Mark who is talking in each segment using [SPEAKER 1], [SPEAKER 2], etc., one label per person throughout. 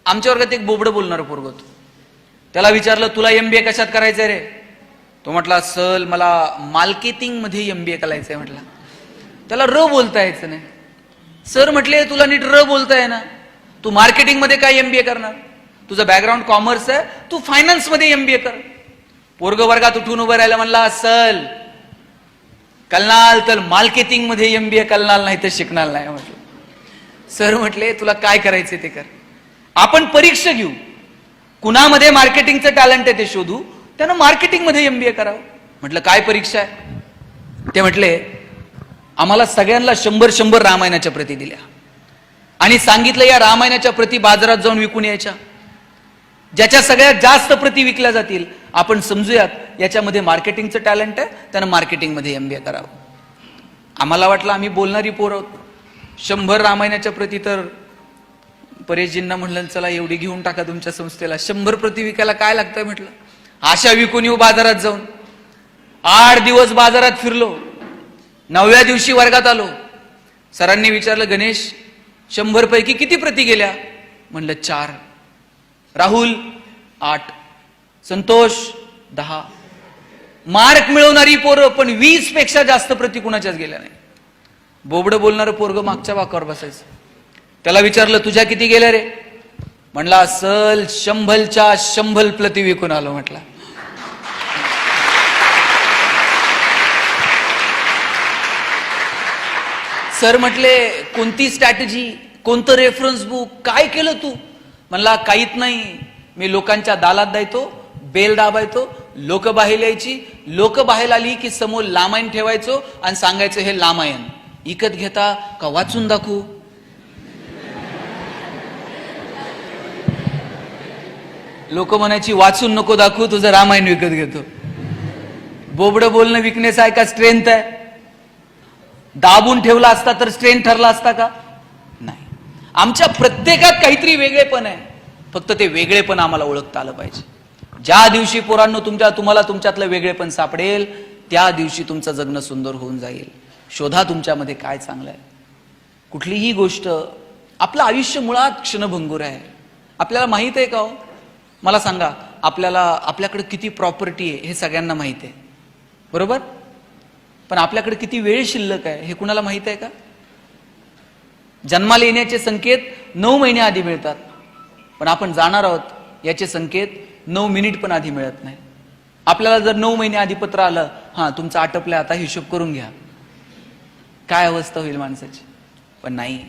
[SPEAKER 1] आमच्या वर्गात एक बोबडं बोलणारं पोरग होतं. त्याला विचारलं, तुला MBA कशात करायचंय रे? तो म्हटला, सर मला मार्केटिंग मध्ये MBA करायचंय. म्हटला, त्याला र बोलता यायचं नाही. सर म्हटले, तुला नीट र बोलताय ना, तू मार्केटिंग मध्ये काय MBA करणार? तुझं बॅकग्राऊंड कॉमर्स आहे, तू फायनान्स मध्ये MBA कर. पोरग वर्गात उठून उभं राहिलं, म्हणला, सर कलनाल तर मार्केटिंग मध्ये MBA कलनाल, नाही तर शिकणार नाही. म्हटलं, सर म्हटले, तुला काय करायचे ते कर, आपण परीक्षा घेऊ, कुणामध्ये मार्केटिंगचं टॅलेंट आहे ते शोधू, त्यानं मार्केटिंग मध्ये MBA करावं. म्हटलं, काय परीक्षा आहे? ते म्हटले, आम्हाला सगळ्यांना 100 रामायणाच्या प्रती दिल्या आणि सांगितलं, या रामायणाच्या प्रती बाजारात जाऊन विकून यायच्या. ज्याच्या सगळ्यात जास्त प्रती विकल्या जातील आपण समजूयात याच्यामध्ये मार्केटिंगचं टॅलेंट आहे, त्यानं मार्केटिंग मध्ये MBA करावं. आम्हाला वाटलं आम्ही बोलणारी पोर आहोत. 100 रामायणाच्या प्रती, तर परेशजींना म्हणलं, चला एवढी घेऊन टाका तुमच्या संस्थेला, 100 प्रती विकायला काय लागतंय म्हटलं. आशा विकून येऊ बाजारात जाऊन. 8 दिवस बाजारात फिरलो. 9व्या दिवशी वर्गात आलो. सरांनी विचारलं, गणेश 100 पैकी किती प्रती गेल्या? म्हणलं 4. राहुल 8, संतोष 10. मार्क मिळवणारी पोरं पण 20 पेक्षा जास्त प्रती कुणाच्याच गेल्या नाही. बोबडं बोलणारं पोरग मागच्या वाकावर बसायचं. त्याला विचारलं, तुझ्या किती गेल्या रे? म्हणला, सल 100च्या 100 प्रती विकून आलो. म्हटला, सर म्हटले, कोणती स्ट्रॅटेजी, कोणतं रेफरन्स बुक, काय केलं तू? म्हणला, काहीच नाही, मी लोकांच्या दालात द्यायचो, बेल दाबायचो, लोक बाहेर यायची, लोक बाहेर आली की समोर लामायण ठेवायचो आणि सांगायचं, हे लामायण इकत घेता का वाचून दाखवू? लोक म्हणायची, वाचून नको दाखवू, तुझं रामायण विकत घेतो. बोबडं बोलणं विकनेस आहे का स्ट्रेंथ आहे? दाबून ठेवला असता तर स्ट्रेंथ ठरला असता का? नाही. आमच्या प्रत्येकात काहीतरी वेगळेपण आहे, फक्त ते वेगळेपण आम्हाला ओळखता आलं पाहिजे. ज्या दिवशी पोरांनो तुम्हाला तुमच्यातलं वेगळेपण सापडेल, त्या दिवशी तुमचं जगणं सुंदर होऊन जाईल. शोधा तुमच्यामध्ये काय चांगलं आहे. कुठलीही गोष्ट, आपलं आयुष्य मुळात क्षणभंगूर आहे. आपल्याला माहित आहे का हो? मला सांगा, आपल्याकडे किती प्रॉपर्टी आहे हे सगळ्यांना माहित आहे, बरोबर? पण आपल्याकडे किती वेळ शिल्लक आहे हे कुणाला माहित आहे का? जन्माला येण्याचे संकेत 9 महिने आधी मिळतात, पण आपण जाणार आहोत याचे संकेत 9 मिनिट पण आधी मिळत नाही. आपल्याला जर 9 महिने आधी पत्र आलं, हा तुमचं आटपलं, आता हिशोब करून घ्या, काय अवस्था होईल माणसाची? पण नाही,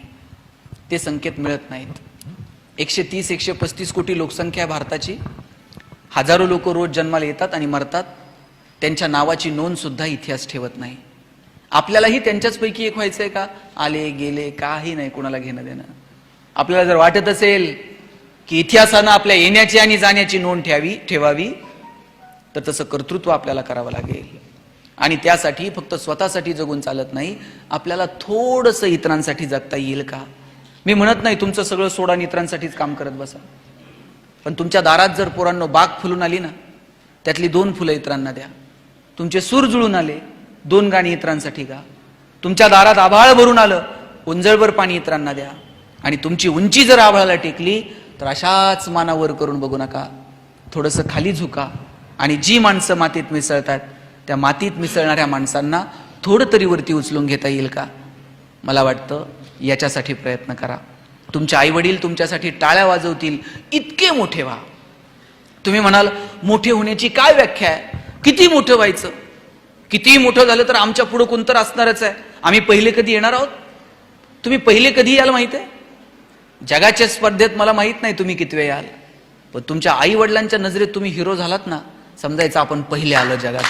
[SPEAKER 1] ते संकेत मिळत नाहीत. 130-135 कोटी लोकसंख्या आहे भारताची. हजारो लोक रोज जन्माला येतात आणि मरतात, त्यांच्या नावाची नोंद सुद्धा इतिहास ठेवत नाही. आपल्यालाही त्यांच्याच पैकी एक व्हायचंय का? आले गेले काही नाही, कुणाला घेणं देणं. आपल्याला जर वाटत असेल की इतिहासानं आपल्या येण्याची आणि जाण्याची नोंद ठेवावी, तर तसं कर्तृत्व आपल्याला करावं लागेल. आणि त्यासाठी फक्त स्वतःसाठी जगून चालत नाही, आपल्याला थोडंसं इतरांसाठी जगता येईल का? मी म्हणत नाही तुमचं सगळं सोडा आणि इतरांसाठीच काम करत बसा, पण तुमच्या दारात जर पोरांनो बाग फुलून आली ना, त्यातली 2 फुलं इतरांना द्या. तुमचे सूर जुळून आले, 2 गाणी इतरांसाठी गा. तुमच्या दारात आभाळ भरून आलं, उंजळभर पाणी इतरांना द्या. आणि तुमची उंची जर आभाळाला टेकली तर अशाच मानावर करून बघू नका, थोडंसं खाली झुका. आणि जी माणसं मातीत मिसळतात, त्या मातीत मिसळणाऱ्या माणसांना थोडं तरी वरती उचलून घेता येईल का? मला वाटतं याच्यासाठी प्रयत्न करा. तुमचे आई वडील तुमच्यासाठी टाळ्या वाजवतील, इतके मोठे व्हा. तुम्ही म्हणाल, मोठे होण्याची काय व्याख्या आहे? किती मोठं व्हायचं? किती मोठं झालं तर आमच्या पुढं कोणतर असणारच आहे. आम्ही पहिले कधी येणार आहोत? तुम्ही पहिले कधी याल माहित आहे? जगाच्या स्पर्धेत मला माहित नाही तुम्ही किती वेळ याल, पण तुमच्या आई वडिलांच्या नजरेत तुम्ही हिरो झालात ना, समजायचं आपण पहिले आलो जगात.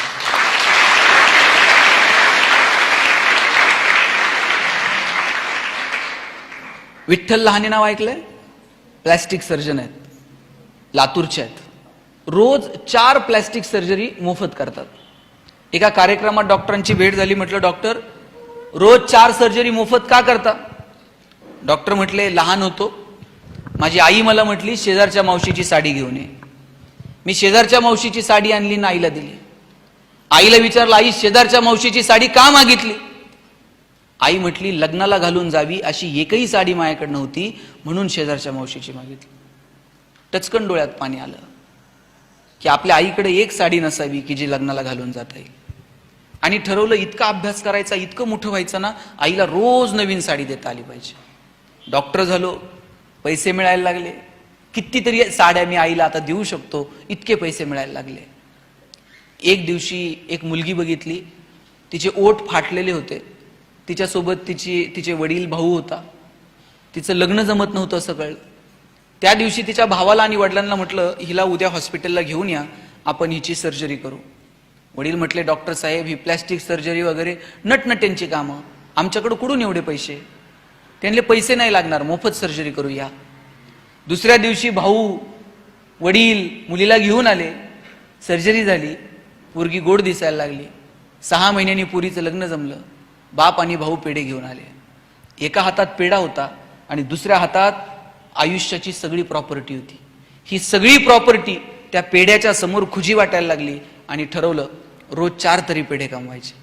[SPEAKER 1] विठ्ठल लहाने नाव ऐकलंय? प्लॅस्टिक सर्जन आहेत, लातूरचे आहेत. रोज 4 प्लॅस्टिक सर्जरी मोफत करतात. एका कार्यक्रमात डॉक्टरांची भेट झाली. म्हटलं, डॉक्टर रोज 4 सर्जरी मोफत का करता? डॉक्टर म्हटले, लहान होतो, माझी आई मला म्हटली शेजारच्या मावशीची साडी घेऊन ये. मी शेजारच्या मावशीची साडी आणली ना आईला दिली. आईला विचारलं, आई शेजारच्या मावशीची साडी का मागितली? आई म्हटली, लग्नाला घालून जावी अशी एकही साडी माझ्याकडे नव्हती, म्हणून शेजारच्या मावशीची मागितली. टचकन डोळ्यात पाणी आलं की आपल्या आईकडे एक साडी नसावी की जी लग्नाला घालून जाता येईल. आणि ठरवलं इतका अभ्यास करायचा, इतकं मोठं व्हायचं ना, आईला रोज नवीन साडी देता आली पाहिजे. डॉक्टर झालो, पैसे मिळायला लागले, कितीतरी साड्या मी आईला आता देऊ शकतो इतके पैसे मिळायला लागले. एक दिवशी एक मुलगी बघितली, तिचे ओठ फाटलेले होते, तिच्यासोबत तिचे वडील भाऊ होता, तिचं लग्न जमत नव्हतं असं कळलं. त्या दिवशी तिच्या भावाला आणि वडिलांना म्हटलं हिला उद्या हॉस्पिटलला घेऊन या, आपण हिची सर्जरी करू. वडील म्हटले डॉक्टर साहेब ही प्लॅस्टिक सर्जरी वगैरे नटनट्यांची कामं, आमच्याकडे कुठून एवढे पैसे. त्यांना पैसे नाही लागणार, मोफत सर्जरी करूया. दुसऱ्या दिवशी भाऊ वडील मुलीला घेऊन आले, सर्जरी झाली, पोरगी गोड दिसायला लागली. 6 महिन्यांनी पोरीचं लग्न जमलं. बाप आणि भाऊ पेढे घेऊन आले. एका हातात पेढा होता आणि दुसऱ्या हातात आयुष्याची सगळी प्रॉपर्टी होती. ही सगळी प्रॉपर्टी त्या पेढ्याच्या समोर खुजी वाटायला लागली आणि ठरवलं रोज 4 तरी पेढे कमवायचे.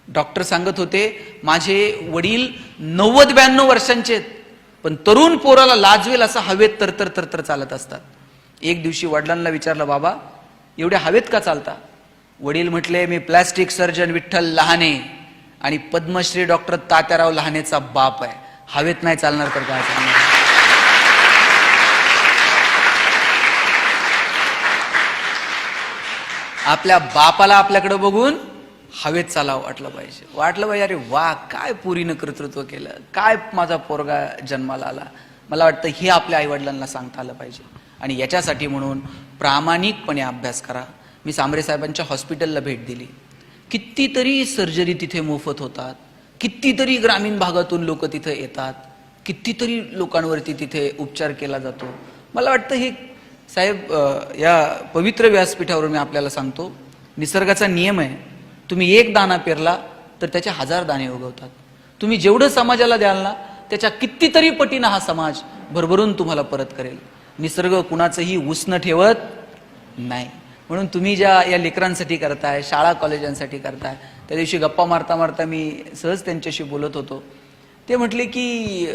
[SPEAKER 1] डॉक्टर सांगत होते माझे वडील 90-92 वर्षांचे आहेत, पण तरुण पोराला लाजवेल असं हवेत तरतर तरतर चालत असतात. एक दिवशी वडिलांना विचारलं बाबा एवढ्या हवेत का चालता. वडील म्हटले मी प्लॅस्टिक सर्जन विठ्ठल लहाने आणि पद्मश्री डॉक्टर तात्याराव लहानेचा बाप आहे, हवेत नाही चालणार तर काय चालणार. आपल्या बापाला आपल्याकडे बघून हवेत चालावं वाटलं पाहिजे. अरे वा काय पुरीनं कर्तृत्व केलं, काय माझा पोरगा जन्माला आला. मला वाटतं हे आपल्या आईवडिलांना सांगता आलं पाहिजे. आणि याच्यासाठी म्हणून प्रामाणिकपणे अभ्यास करा. मी सांबरे साहेबांच्या हॉस्पिटलला भेट दिली, कितीतरी सर्जरी तिथे मोफत होतात, कितीतरी ग्रामीण भागातून लोक तिथे येतात, कितीतरी लोकांवरती तिथे उपचार केला जातो. मला वाटतं हे साहेब या पवित्र व्यासपीठावर मी आपल्याला सांगतो, निसर्गाचा नियम आहे, तुम्ही एक दाणा पेरला तर त्याचे 1000 दाणे उगवतात. तुम्ही जेवढं समाजाला द्याल ना त्याच्या कितीतरी पटीनं हा समाज भरभरून तुम्हाला परत करेल. निसर्ग कुणाचंही उसनं ठेवत नाही. म्हणून तुम्ही ज्या या लेकरांसाठी करताय, शाळा कॉलेजांसाठी करताय, त्या दिवशी गप्पा मारता मारता मी सहज त्यांच्याशी बोलत होतो. ते म्हटले की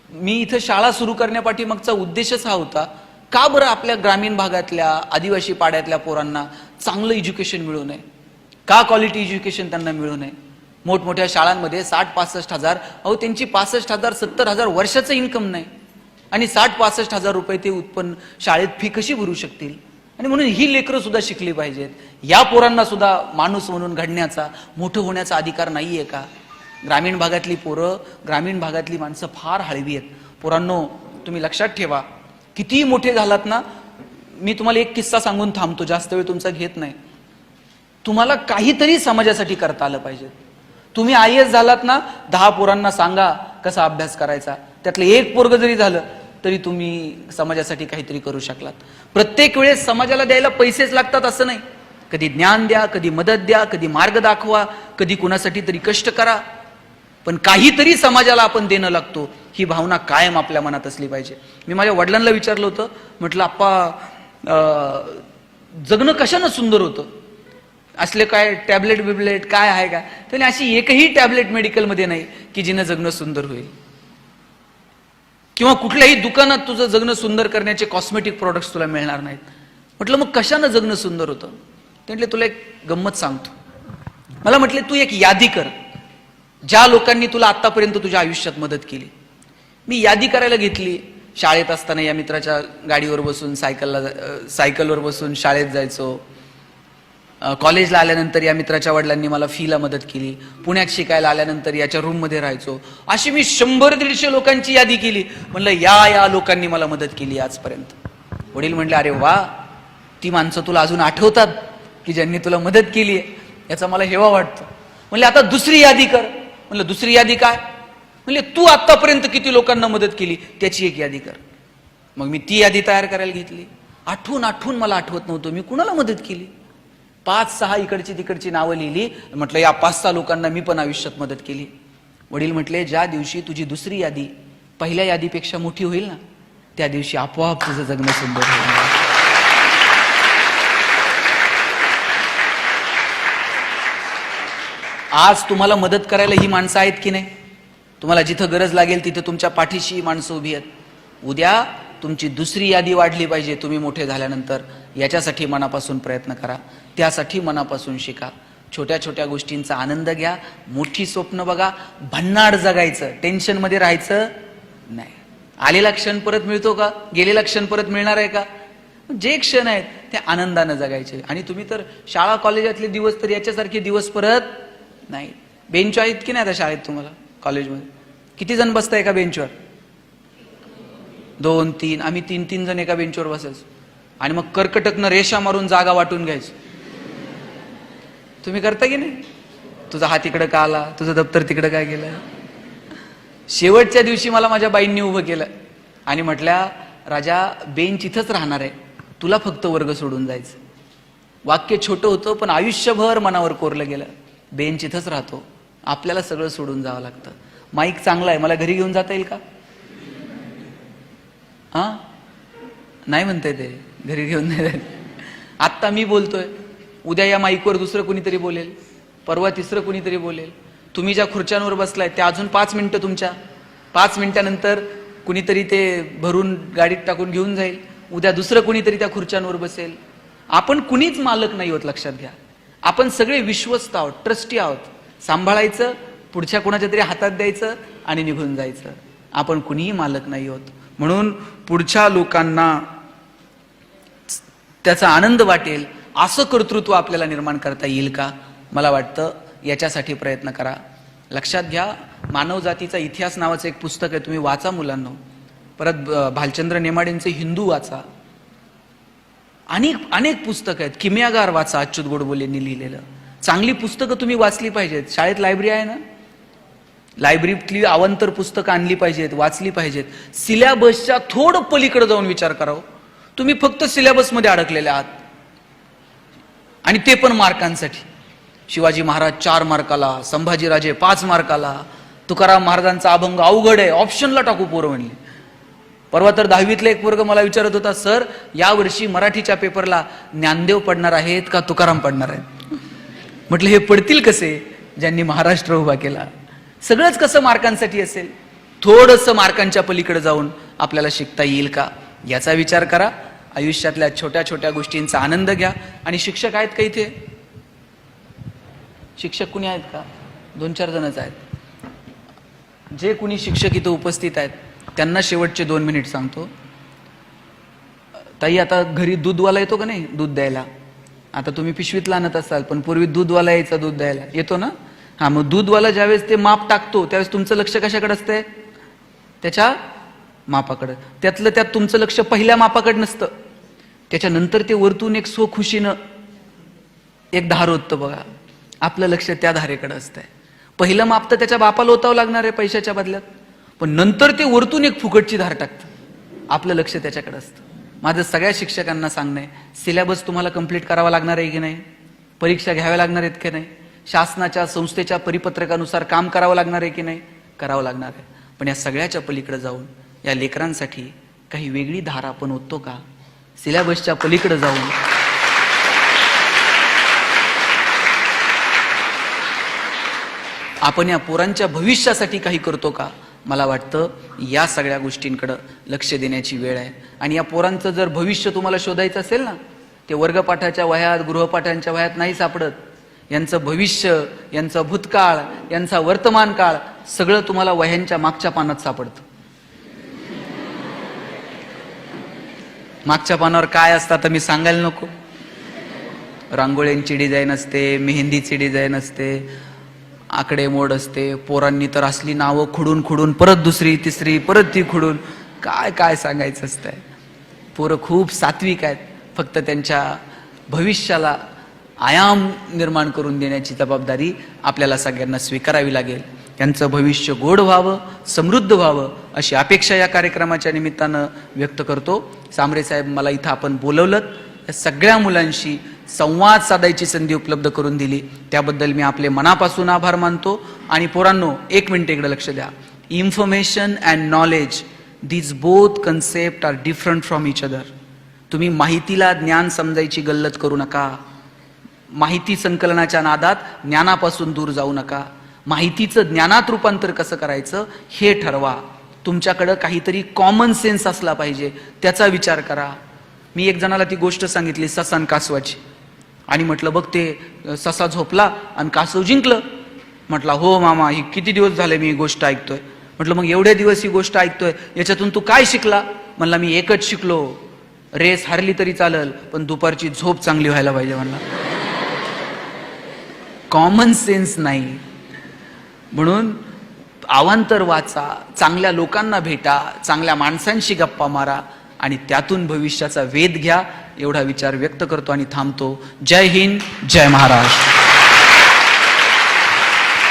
[SPEAKER 1] मी इथं शाळा सुरू करण्यापाठीमागचा उद्देशच हा होता, का बरं आपल्या ग्रामीण भागातल्या आदिवासी पाड्यातल्या पोरांना चांगलं एज्युकेशन मिळू नये, का क्वालिटी एज्युकेशन त्यांना मिळू नये. मोठमोठ्या शाळांमध्ये 60-65 हजार, अहो त्यांची 65,000 70,000 वर्षाचं इन्कम नाही आणि 60-65 हजार रुपये ते उत्पन्न शाळेत फी कशी भरू शकतील. आणि म्हणून ही लेकरं सुद्धा शिकली पाहिजेत. या पोरांना सुद्धा माणूस म्हणून घडण्याचा, मोठं होण्याचा अधिकार नाहीये का. ग्रामीण भागातली पोरं, ग्रामीण भागातली माणसं फार हळवी आहेत. पोरांनो तुम्ही लक्षात ठेवा, किती मोठे झालात ना, मी तुम्हाला एक किस्सा सांगून थांबतो, जास्त वेळ तुमचा घेत नाही. तुम्हाला काहीतरी समाजासाठी करता आलं पाहिजे. तुम्ही IAS झालात ना, 10 पोरांना सांगा कसा अभ्यास करायचा, त्यातलं एक पोरग जरी झालं तरी तुम्ही समाजासाठी काहीतरी करू शकलात. प्रत्येक वेळेस समाजाला द्यायला पैसेच लागतात असं नाही. कधी ज्ञान द्या, कधी मदत द्या, कधी मार्ग दाखवा, कधी कुणासाठी तरी कष्ट करा, पण काहीतरी समाजाला आपण देणं लागतो ही भावना कायम आपल्या मनात असली पाहिजे. मी माझ्या वडिलांना विचारलं होतं, म्हटलं आप्पा जगणं कशानं सुंदर होतं, असले काय टॅबलेट बिबलेट काय आहे का. त्याने अशी एकही टॅबलेट मेडिकलमध्ये नाही की जिनं जगणं सुंदर होईल, किंवा कुठल्याही दुकानात तुझं जगणं सुंदर करण्याचे कॉस्मेटिक प्रोडक्ट्स तुला मिळणार नाहीत. म्हटलं मग कशानं जगणं सुंदर होतं. ते म्हटले तुला एक गंमत सांगतो. मला म्हटले तू एक यादी कर, ज्या लोकांनी तुला आतापर्यंत तुझ्या आयुष्यात मदत केली. मी यादी करायला घेतली. शाळेत असताना या मित्राच्या गाडीवर बसून सायकलवर बसून शाळेत जायचो. कॉलेजला आल्यानंतर या मित्राच्या वडिलांनी मला फीला मदत केली. पुण्यात शिकायला आल्यानंतर याच्या रूममध्ये राहायचो. अशी मी 100-150 लोकांची यादी केली. म्हणलं या लोकांनी मला मदत केली आजपर्यंत. वडील म्हणले अरे वा, ती माणसं तुला अजून आठवतात की ज्यांनी तुला मदत केली आहे, याचा मला हेवा वाटतो. म्हणले आता दुसरी यादी कर. म्हणलं दुसरी यादी काय. म्हणले तू आतापर्यंत किती लोकांना मदत केली त्याची एक यादी कर. मग मी ती यादी तयार करायला घेतली. आठवून मला आठवत नव्हतं मी कुणाला मदत केली. 5-6 इकडची तिकडची नावं लिहिली. म्हटलं या 5-6 लोकांना मी पण आयुष्यात मदत केली. वडील म्हटले ज्या दिवशी तुझी दुसरी यादी पहिल्या यादीपेक्षा मोठी होईल ना, त्या दिवशी आपोआप तुझं जगणं सुंदर होईल. आज तुम्हाला मदत करायला ही माणसं आहेत की नाही. तुम्हाला जिथं गरज लागेल तिथे तुमच्या पाठीशी माणसं उभी आहेत. उद्या तुमची दुसरी यादी वाढली पाहिजे तुम्ही मोठे झाल्यानंतर. याच्यासाठी मनापासून प्रयत्न करा, त्यासाठी मनापासून शिका. छोट्या छोट्या गोष्टींचा आनंद घ्या, मोठी स्वप्न बघा, भन्नाड जगायचं, टेन्शनमध्ये राहायचं नाही. आलेला क्षण परत मिळतो का? गेलेला क्षण परत मिळणार आहे का? जे क्षण आहेत ते आनंदानं जगायचे. आणि तुम्ही तर शाळा कॉलेजातले दिवस तर याच्यासारखे दिवस परत नाही. बेंच आहेत की नाही आता शाळेत तुम्हाला? कॉलेजमध्ये किती जण बसताय एका बेंचवर? 2, 3. आम्ही 3 जण एका बेंचवर बसायचो आणि मग कर्कटकनं रेषा मारून जागा वाटून घ्यायचो. तुम्ही करता की नाही? तुझा हात इकडं का आला, तुझं दप्तर तिकडं काय गेलं. शेवटच्या दिवशी मला माझ्या बाईंनी उभं केलं आणि म्हटल्या, राजा बेंच इथंच राहणार आहे, तुला फक्त वर्ग सोडून जायचं. वाक्य छोटं होतं पण आयुष्यभर मनावर कोरलं गेलं. बेंच इथंच राहतो, आपल्याला सगळं सोडून जावं लागतं. माईक चांगला आहे, मला घरी घेऊन जाता येईल का? हा नाही म्हणताय ते, घरी घेऊन नाही जायचं. आत्ता मी बोलतोय, उद्या या माईकवर दुसरं कुणीतरी बोलेल, परवा तिसरं कुणीतरी बोलेल. तुम्ही ज्या खुर्च्यांवर बसलाय त्या अजून 5 मिनिटं तुमच्या, 5 मिनिटानंतर कुणीतरी ते भरून गाडीत टाकून घेऊन जाईल. उद्या दुसरं कुणीतरी त्या खुर्च्यांवर बसेल. आपण कुणीच मालक नाही होत, लक्षात घ्या. आपण सगळे विश्वस्त आहोत, ट्रस्टी आहोत. सांभाळायचं, पुढच्या कुणाच्या तरी हातात द्यायचं आणि निघून जायचं. आपण कुणीही मालक नाही होत. म्हणून पुढच्या लोकांना त्याचा आनंद वाटेल असं कर्तृत्व आपल्याला निर्माण करता येईल का? मला वाटतं याच्यासाठी प्रयत्न करा. लक्षात घ्या, मानवजातीचा इतिहास नावाचं एक पुस्तक आहे, तुम्ही वाचा मुलांनो. परत भालचंद्र नेमाडेंचे हिंदू वाचा. अनेक पुस्तकं आहेत. किमयागार वाचा, अच्युत गोडबोलेंनी लिहिलेलं. चांगली पुस्तकं तुम्ही वाचली पाहिजेत. शाळेत लायब्ररी आहे ना, लायब्ररीतली अवांतर पुस्तकं आणली पाहिजेत, वाचली पाहिजेत. सिलेबसच्या थोडं पलीकडे जाऊन विचार करावं. तुम्ही फक्त सिलेबसमध्ये अडकलेले आहात आणि ते पण मार्कांसाठी. शिवाजी महाराज 4 मार्काला, संभाजीराजे 5 मार्काला, तुकाराम महाराजांचा अभंग अवघड आहे, ऑप्शनला टाकू पोरं म्हणले. परवा तर 10वीतला एक वर्ग मला विचारत होता, सर यावर्षी मराठीच्या पेपरला ज्ञानदेव पडणार आहेत का तुकाराम पडणार आहेत? म्हटलं हे पडतील कसे ज्यांनी महाराष्ट्र उभा केला. सगळंच कसं मार्कांसाठी असेल? थोडंसं मार्कांच्या पलीकडे जाऊन आपल्याला शिकता येईल का याचा विचार करा. आयुष्यातल्या छोट्या छोट्या गोष्टींचा आनंद घ्या. आणि शिक्षक आहेत का इथे? शिक्षक कुणी आहेत का? 2-4 जणच आहेत. जे कुणी शिक्षक इथं उपस्थित आहेत त्यांना शेवटचे 2 मिनिट सांगतो. ताई, आता घरी दूधवाला येतो का नाही दूध द्यायला? आता तुम्ही पिशवीतला आणत असाल, पण पूर्वी दूधवाला यायचा दूध द्यायला, येतो ना? हा, मग दूधवाला ज्यावेळेस ते माप टाकतो त्यावेळेस तुमचं लक्ष कशाकडे असतंय? त्याच्या मापाकडे. त्यातलं त्यात तुमचं लक्ष पहिल्या मापाकडे नसतं. त्याच्यानंतर ते वरतून एक स्वखुशीनं एक धार होतं बघा, आपलं लक्ष त्या धारेकडे असतंय. पहिलं माप तर त्याच्या बापाला ओतावं लागणार आहे पैशाच्या बदल्यात, पण नंतर ते वरतून एक फुकटची धार टाकतं, आपलं लक्ष त्याच्याकडे असतं. माझं सगळ्या शिक्षकांना सांगणं आहे, सिलेबस तुम्हाला कंप्लीट करावा लागणार आहे की नाही? परीक्षा घ्याव्या लागणार आहेत की नाही? शासनाच्या संस्थेच्या परिपत्रकानुसार काम करावं लागणार आहे की नाही? करावं लागणार आहे. पण या सगळ्याच्या पलीकडे जाऊन या लेकरांसाठी काही वेगळी धार आपण ओततो का? सिलेबसच्या पलीकडे जाऊन आपण या पोरांच्या भविष्यासाठी काही करतो का? मला वाटतं या सगळ्या गोष्टींकडे लक्ष देण्याची वेळ आहे. आणि या पोरांचं जर भविष्य तुम्हाला शोधायचं असेल ना, ते वर्गपाठाच्या वह्यात, गृहपाठांच्या वह्यात नाही सापडत. यांचं भविष्य, यांचा भूतकाळ, यांचा वर्तमान काळ सगळं तुम्हाला वह्यांच्या मागच्या पानात सापडतं. मागच्या पानावर काय असतं तर मी सांगायला नको. रांगोळ्यांची डिझाईन असते, मेहंदीची डिझाईन असते, आकडेमोड असते. पोरांनी तर असली नावं खुडून खुडून परत दुसरी तिसरी परत ती खुडून काय सांगायचं असतंय. पोरं खूप सात्विक आहेत. फक्त त्यांच्या भविष्याला आयाम निर्माण करून देण्याची जबाबदारी आपल्याला सगळ्यांना स्वीकारावी लागेल. त्यांचं भविष्य गोड व्हावं, समृद्ध व्हावं अशी अपेक्षा या कार्यक्रमाच्या निमित्तानं व्यक्त करतो. सांबरे साहेब, मला इथं आपण बोलवलं, या सगळ्या मुलांशी संवाद साधायची संधी उपलब्ध करून दिली, त्याबद्दल मी आपले मनापासून आभार मानतो. आणि पोरांनो, 1 मिनिट इकडे लक्ष द्या. Information and knowledge, these both concept are different from each other. तुम्ही माहितीला ज्ञान समजायची गल्लत करू नका. माहिती संकलनाच्या नादात ज्ञानापासून दूर जाऊ नका. माहितीचं ज्ञानात रूपांतर कसं करायचं हे ठरवा. तुमच्याकडं काहीतरी कॉमन सेन्स असला पाहिजे, त्याचा विचार करा. मी एक जणाला ती गोष्ट सांगितली ससा आणि कासवाची, आणि म्हटलं बघ ते ससा झोपला आणि कासव जिंकलं. म्हटलं हो मामा, ही किती दिवस झाले मी ही गोष्ट ऐकतोय. म्हटलं मग एवढे दिवस ही गोष्ट ऐकतोय, याच्यातून तू काय शिकला? म्हणला मी एकच शिकलो, रेस हारली तरी चालेल पण दुपारची झोप चांगली व्हायला पाहिजे. म्हणला कॉमन सेन्स नाही. म्हणून अवांतर वाचा, चांगल्या लोकांना भेटा, चांगल्या माणसांशी गप्पा मारा आणि त्यातून भविष्याचा वेध घ्या. एवढा विचार व्यक्त करतो आणि थांबतो. जय हिंद, जय महाराष्ट्र.